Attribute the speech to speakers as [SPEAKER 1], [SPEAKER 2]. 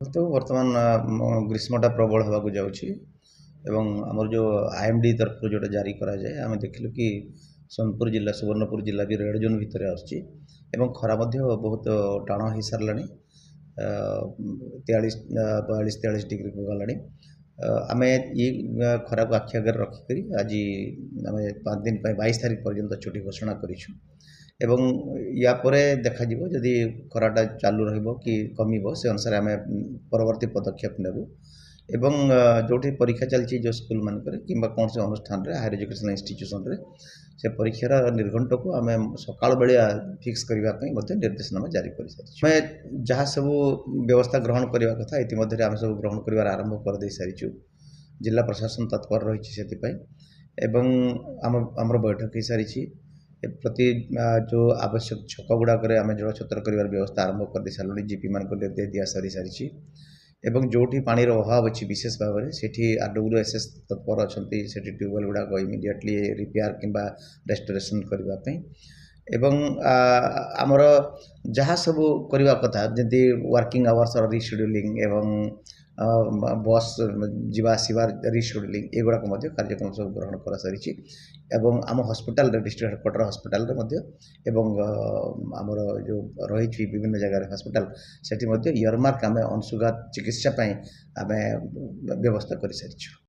[SPEAKER 1] तो वर्तमान ग्रीष्मटा प्रबल होगा जाऊँगी एवं आमर जो आईएमडी तरफ जो जारी करा जाए आम देखिलु कि सोनपुर जिला सुवर्णपुर जिला भी रेड जोन भितर आसुची एवं खरा बहुत टाण हो सारा 42-43 डिग्री को गलानी आम ये खरा को आखि आगे रखिक आज आम 5 दिन 22 तारीख पर्यंत छुट्टी घोषणा करूँ एवं या परे देखा जदि खराटा चालू रहिबो कि कमिबो से अनुसार आम परवर्ती पदक्षेप नेबू एवं जोठी परीक्षा चलती जो स्कूल मानक कि कौन से अनुष्ठान रे हायर एजुकेशनल इंस्टीट्यूशन रे से परीक्षार निर्घंट को आम सकाल बेलिया फिक्स करने निर्देशनामा जारी कर सारी आम जहाँ सब व्यवस्था ग्रहण करने कथा इतिमध्य आम सब ग्रहण कर आरंभ कर दे सारी जिला प्रशासन तत्पर रही से आमर बैठक हो सारी प्रति जो आवश्यक छक गुड़ाक आम जल छतर कर व्यवस्था आरंभ कर दे सारे जीपी मान निर्देश दिया सारी एवं जोठी पानी अभाव अच्छी विशेष भाव में सेठी आरडब्ल्यूएसएस तत्पर अच्छा से ट्यूबवेल गुड़ाक इमिडिएटली रिपेयर किंबा रेस्टोरेशन करने एवं आमर जहाँ सब करने कथा जमी वर्किंग आवर्स रिशेड्यूलिंग एवं बस जावासवार रिशेड्यूलिंग एगुड़ाक कार्यक्रम सब ग्रहण कर सारी एवं आम हॉस्पिटल डिस्ट्रिक्ट हेडक्वार्टर हॉस्पिटल आमर जो रही विभिन्न जगह हॉस्पिटल सेठी इयरमार्क आम अंशुघात चिकित्सा आम व्यवस्था कर सारी।